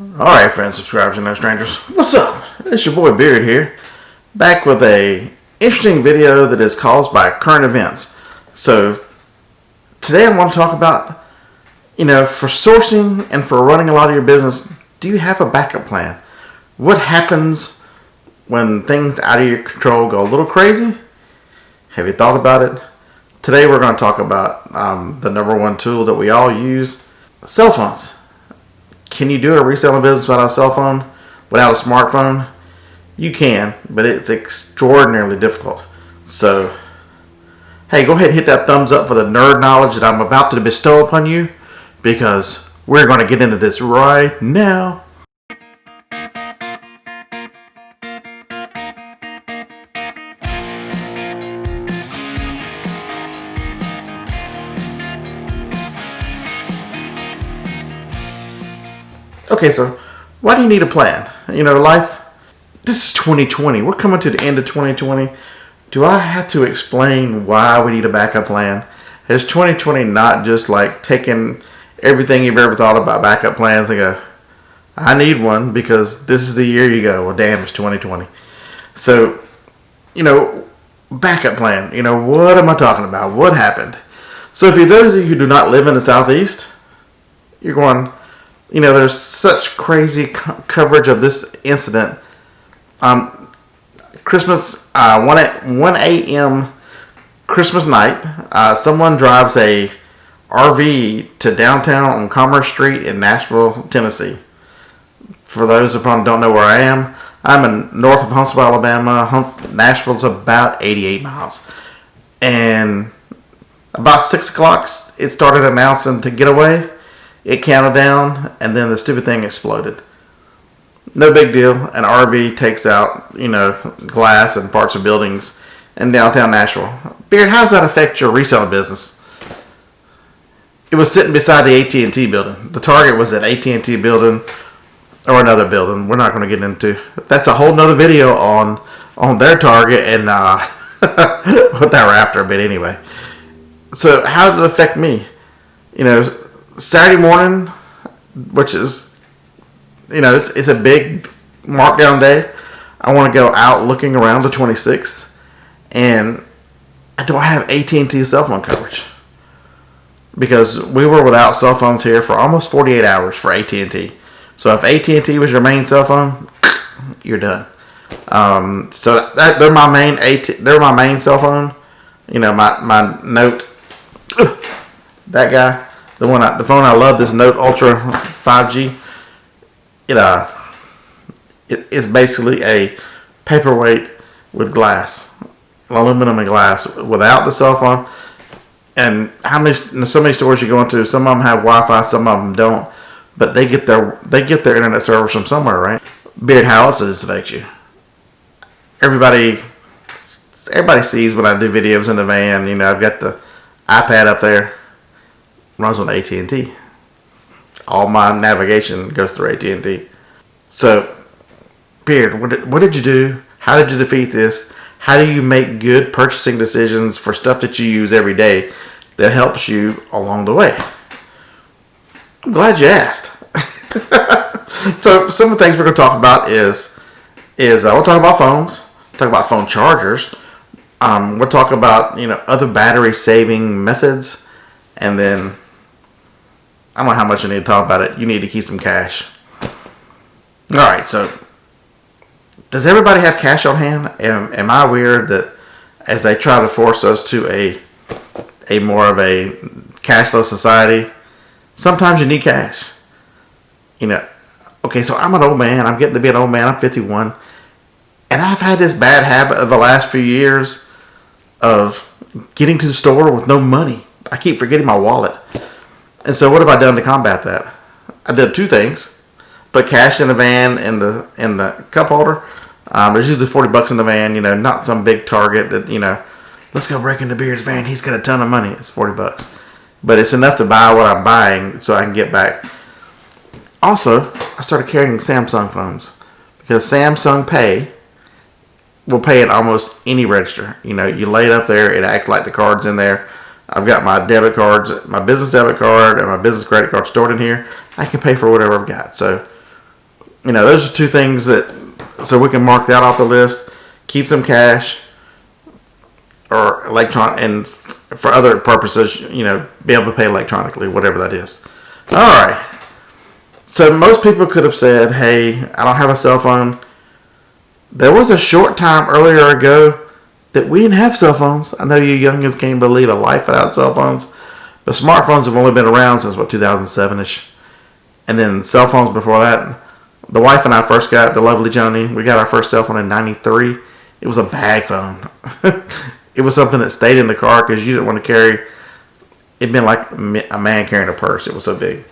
Alright, friends, subscribers, and no strangers. What's up? It's your boy Beard here, back with a interesting video that is caused by current events. So, today I want to talk about, for sourcing and for running a lot of your business, do you have a backup plan? What happens when things out of your control go a little crazy? Have you thought about it? Today we're going to talk about the number one tool that we all use, cell phones. Can you do a reselling business without a cell phone, without a smartphone? You can, but it's extraordinarily difficult. So, hey, go ahead and hit that thumbs up for the nerd knowledge that I'm about to bestow upon you, because we're going to get into this right now. Okay, so why do you need a plan? Life, this is 2020. We're coming to the end of 2020. Do I have to explain why we need a backup plan? Is 2020 not just like taking everything you've ever thought about backup plans and go, I need one because this is the year you go, well, damn, it's 2020. So, backup plan. What am I talking about? What happened? So, for those of you who do not live in the Southeast, you're going, there's such crazy coverage of this incident. Christmas, 1 a.m. Christmas night, someone drives a RV to downtown on Commerce Street in Nashville, Tennessee. For those who probably don't know where I am, I'm in north of Huntsville, Alabama. Nashville's about 88 miles. And about 6 o'clock, it started announcing to get away. It counted down, and then the stupid thing exploded. No big deal. An RV takes out, glass and parts of buildings in downtown Nashville. Beard, how does that affect your reselling business? It was sitting beside the AT&T building. The Target was an AT&T building or another building. We're not going to get into. That's a whole nother video on their Target and what they were after. But anyway, so how did it affect me? Saturday morning, which is, it's a big markdown day. I want to go out looking around the 26th, and I don't have AT&T cell phone coverage because we were without cell phones here for almost 48 hours for AT&T. So if AT&T was your main cell phone, you're done. So they're my main they're my main cell phone. My Note, that guy. The phone I love, this Note Ultra 5G. It's basically a paperweight with glass, aluminum and glass, without the cell phone. And so many stores you go into, some of them have Wi-Fi, some of them don't, but they get their internet service from somewhere, right? Beard, how else does this affect you? Everybody sees when I do videos in the van. I've got the iPad up there. Runs on AT&T. All my navigation goes through AT&T. So, Beard, what did you do? How did you defeat this? How do you make good purchasing decisions for stuff that you use every day that helps you along the way? I'm glad you asked. So, some of the things we're going to talk about is we'll talk about phones, talk about phone chargers. We'll talk about other battery saving methods, and then I don't know how much I need to talk about it. You need to keep some cash. Alright, so does everybody have cash on hand? Am I weird that as they try to force us to a more of a cashless society, sometimes you need cash? Okay, so I'm an old man. I'm getting to be an old man. I'm 51. And I've had this bad habit of the last few years of getting to the store with no money. I keep forgetting my wallet. And so what have I done to combat that? I did two things. Put cash in the van in the cup holder. There's usually $40 in the van, not some big Target that, let's go break into Beard's van. He's got a ton of money. It's $40. But it's enough to buy what I'm buying so I can get back. Also, I started carrying Samsung phones because Samsung Pay will pay at almost any register. You lay it up there, it acts like the card's in there. I've got my debit cards, my business debit card and my business credit card stored in here. I can pay for whatever I've got. So Those are two things so we can mark that off the list. Keep some cash or electron, and for other purposes, be able to pay electronically, whatever that is. All right. So most people could have said, hey, I don't have a cell phone. There was a short time earlier ago that we didn't have cell phones. I know you youngins can't believe a life without cell phones. But smartphones have only been around since, 2007-ish. And then cell phones before that. The wife and I first got, the lovely Joni, we got our first cell phone in 93. It was a bag phone. It was something that stayed in the car because you didn't want to carry. It'd been like a man carrying a purse. It was so big.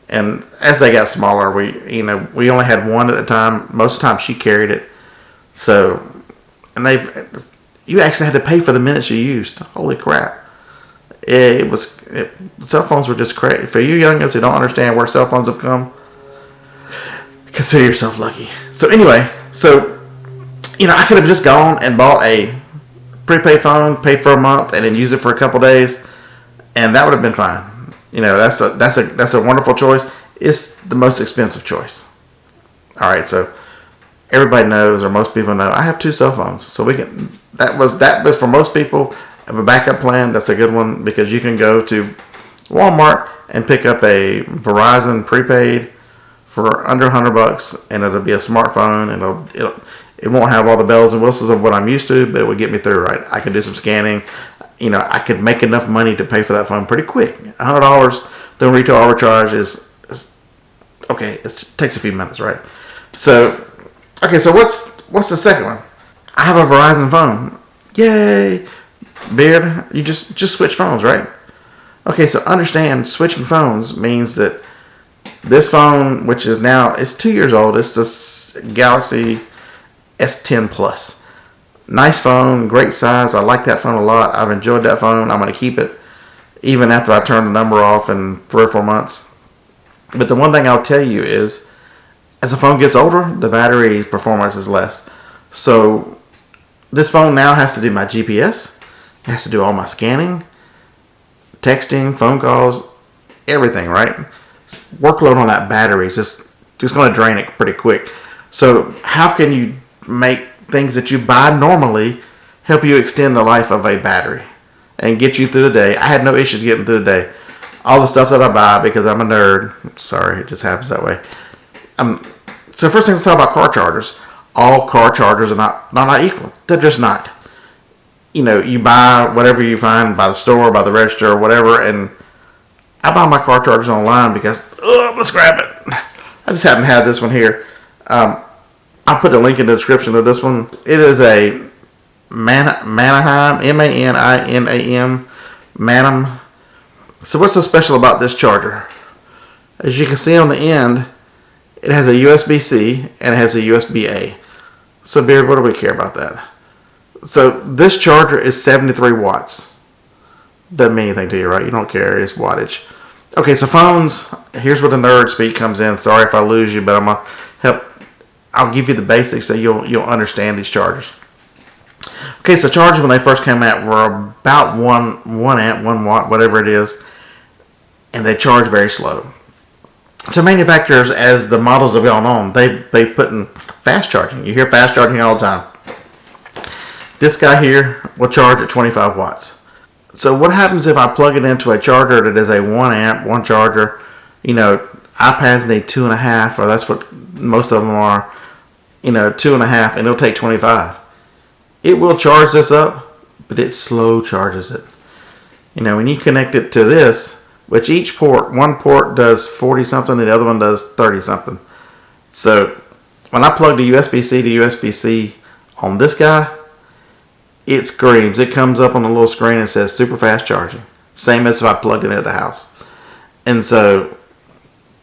And as they got smaller, we only had one at a time. Most of the time she carried it. So, and you actually had to pay for the minutes you used. Holy crap. Cell phones were just crazy. For you youngins who don't understand where cell phones have come, consider yourself lucky. So anyway, I could have just gone and bought a prepaid phone, paid for a month, and then use it for a couple days, and that would have been fine. That's a wonderful choice. It's the most expensive choice. All right, so everybody knows, or most people know, I have two cell phones, so that was for most people. Have a backup plan. That's a good one because you can go to Walmart and pick up a Verizon prepaid for under $100, and it'll be a smartphone, and it won't have all the bells and whistles of what I'm used to, but it would get me through. Right, I can do some scanning. I could make enough money to pay for that phone pretty quick. $100 doing retail arbitrage is okay. It takes a few minutes, right? So, okay. So what's the second one? I have a Verizon phone. Yay! Beard, you just switch phones, right? Okay, so understand, switching phones means that this phone, which is now, it's 2 years old, it's this Galaxy S10 Plus. Nice phone, great size. I like that phone a lot. I've enjoyed that phone. I'm going to keep it even after I turn the number off in 3 or 4 months. But the one thing I'll tell you is, as the phone gets older, the battery performance is less. So this phone now has to do my GPS. It has to do all my scanning, texting, phone calls, everything, right? Workload on that battery is just going to drain it pretty quick. So how can you make things that you buy normally help you extend the life of a battery and get you through the day? I had no issues getting through the day. All the stuff that I buy, because I'm a nerd, sorry, it just happens that way. So first thing, let's talk about car chargers. All car chargers are not equal. They're just not. You buy whatever you find by the store, by the register, or whatever, and I buy my car chargers online because, let's grab it. I just happen to have this one here. I'll put a link in the description of this one. It is a Manheim, M-A-N-I-N-A-M, Manheim. So what's so special about this charger? As you can see on the end, it has a USB-C and it has a USB-A. So, Beard, what do we care about that? So this charger is 73 watts. Doesn't mean anything to you, right? You don't care. It's wattage. Okay, so phones. Here's where the nerd speak comes in. Sorry if I lose you, but I'm gonna help. I'll give you the basics so you'll understand these chargers. Okay, so chargers when they first came out were about 1 amp, 1 watt, whatever it is, and they charge very slow. So manufacturers, as the models have gone on, they've put in fast charging. You hear fast charging all the time. This guy here will charge at 25 watts. So what happens if I plug it into a charger that is a 1 amp, one charger? iPads need 2.5, or that's what most of them are. 2.5, and it'll take 25. It will charge this up, but it slow charges it. When you connect it to this, which one port does 40 something, and the other one does 30 something. So when I plug the USB-C to USB-C on this guy, it screams. It comes up on the little screen and says super fast charging. Same as if I plugged it at the house. And so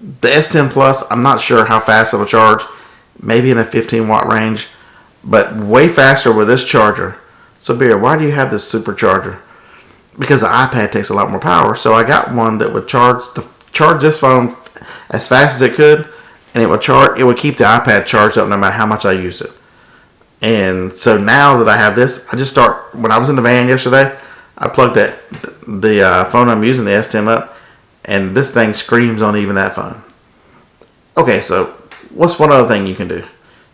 the S10 Plus, I'm not sure how fast it'll charge. Maybe in a 15 watt range, but way faster with this charger. So, Beer, why do you have this supercharger? Because the iPad takes a lot more power. So I got one that would charge this phone as fast as it could, and it would keep the iPad charged up no matter how much I used it. And so now that I have this, when I was in the van yesterday, I plugged the phone I'm using, the S10 up, and this thing screams on even that phone. Okay, so what's one other thing you can do?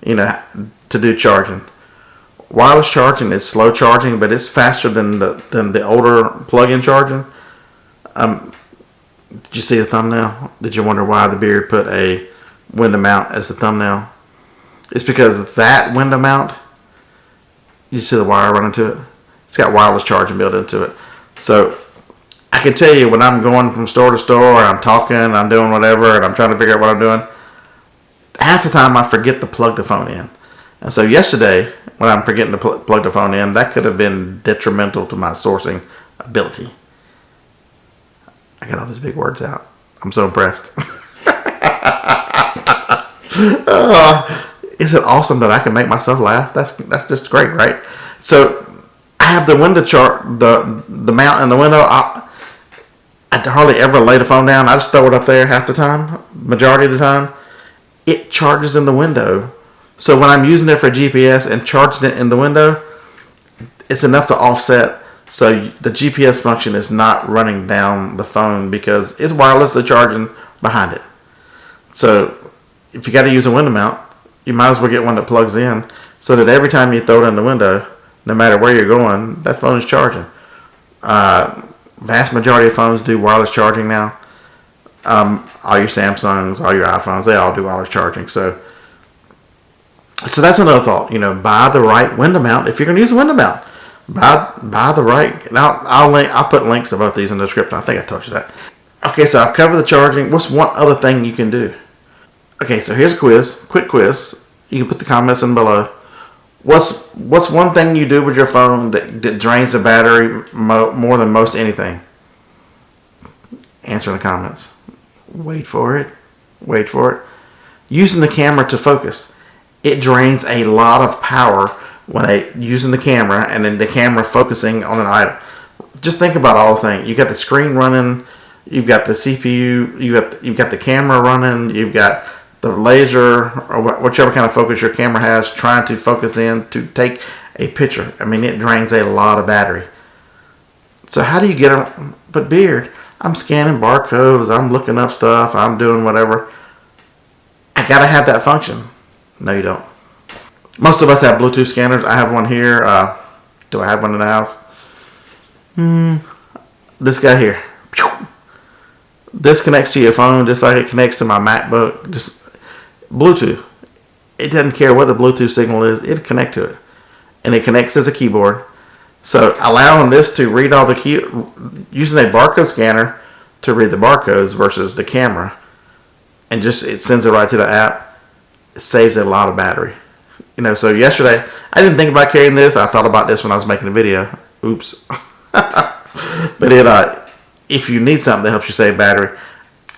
To do charging. Wireless charging is slow charging, but it's faster than the older plug-in charging. Did you see the thumbnail? Did you wonder why the beard put a window mount as the thumbnail? It's because that window mount, you see the wire running to it? It's got wireless charging built into it. So I can tell you when I'm going from store to store, I'm talking, I'm doing whatever, and I'm trying to figure out what I'm doing, half the time I forget to plug the phone in. And so yesterday, when I'm forgetting to plug the phone in, that could have been detrimental to my sourcing ability. I got all these big words out. I'm so impressed. Is it awesome that I can make myself laugh? That's just great, right? So I have the window the mount in the window. I hardly ever lay the phone down. I just throw it up there half the time, majority of the time. It charges in the window. So when I'm using it for GPS and charging it in the window, it's enough to offset. So the GPS function is not running down the phone because it's wirelessly charging behind it. So if you got to use a window mount, you might as well get one that plugs in so that every time you throw it in the window, no matter where you're going, that phone is charging. Vast majority of phones do wireless charging now. All your Samsungs, all your iPhones, they all do wireless charging. So that's another thought. Buy the right window mount if you're going to use a window mount. Buy the right. And I'll put links to both these in the description. I think I told you that. Okay, so I've covered the charging. What's one other thing you can do? Okay, so here's a quick quiz. You can put the comments in below. What's one thing you do with your phone that drains the battery more than most anything? Answer in the comments. Wait for it. Using the camera to focus. It drains a lot of power when using the camera and then the camera focusing on an item. Just think about all the things. You got the screen running. You've got the CPU. You've got the camera running. You've got the laser or whichever kind of focus your camera has trying to focus in to take a picture. I mean, it drains a lot of battery. So how do you get them? But Beard, I'm scanning barcodes. I'm looking up stuff. I'm doing whatever. I gotta have that function. No, you don't. Most of us have Bluetooth scanners. I have one here. Do I have one in the house? This guy here. This connects to your phone just like it connects to my MacBook. Just Bluetooth. It doesn't care what the Bluetooth signal is. It'll connect to it. And it connects as a keyboard. So allowing this to read all using a barcode scanner to read the barcodes versus the camera. And it sends it right to the app. It saves a lot of battery. So yesterday, I didn't think about carrying this. I thought about this when I was making the video. Oops. But if you need something that helps you save battery,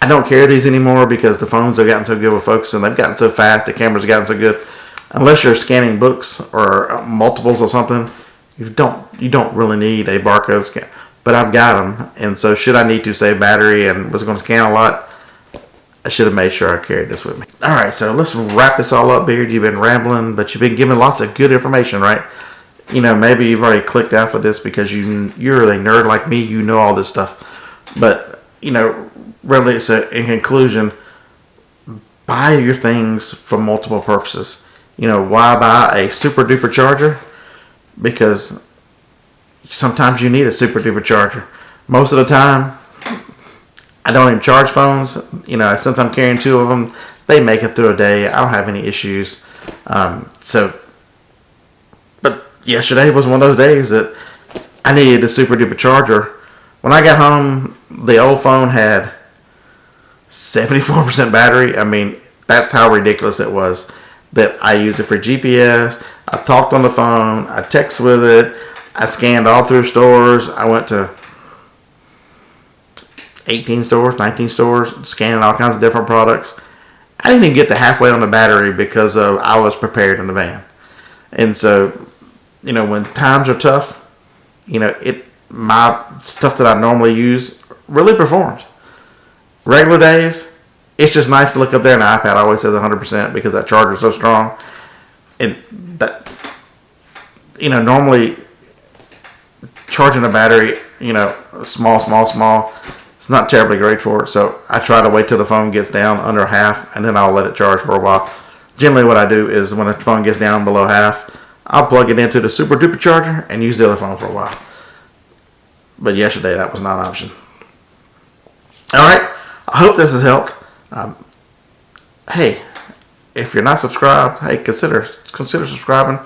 I don't carry these anymore because the phones have gotten so good with focusing. They've gotten so fast. The cameras have gotten so good. Unless you're scanning books or multiples or something, you don't really need a barcode scan. But I've got them, and so should I need to save battery and was going to scan a lot, I should have made sure I carried this with me. All right, so let's wrap this all up, Beard. You've been rambling, but you've been giving lots of good information, right? Maybe you've already clicked out for this because you're a nerd like me. You know all this stuff. But, really, so in conclusion, buy your things for multiple purposes. Why buy a super duper charger? Because sometimes you need a super duper charger. Most of the time, I don't even charge phones. Since I'm carrying two of them, they make it through a day. I don't have any issues. But yesterday was one of those days that I needed a super duper charger. When I got home, the old phone had 74% battery. I mean, that's how ridiculous it was. That I use it for GPS. I talked on the phone. I text with it. I scanned all through stores. I went to 18 stores, 19 stores, scanning all kinds of different products. I didn't even get to halfway on the battery because I was prepared in the van. And so, when times are tough, my stuff that I normally use really performs. Regular days, it's just nice to look up there and the iPad always says 100% because that charger is so strong. And that, normally charging a battery, small, It's not terribly great for it, so I try to wait till the phone gets down under half, and then I'll let it charge for a while. Generally, what I do is when the phone gets down below half, I'll plug it into the super duper charger and use the other phone for a while. But yesterday, that was not an option. All right, I hope this has helped. Hey, if you're not subscribed, hey, consider subscribing.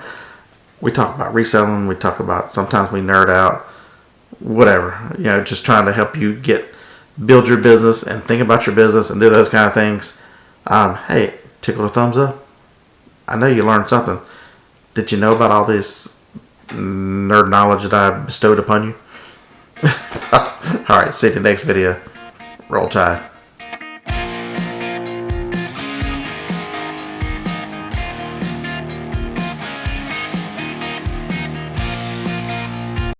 We talk about reselling. We talk about, sometimes we nerd out, whatever. Just trying to help you build your business and think about your business and do those kind of things. Hey, tickle the thumbs up. I know you learned something. Did you know about all this nerd knowledge that I bestowed upon you? All right, see you in the next video. Roll Tide.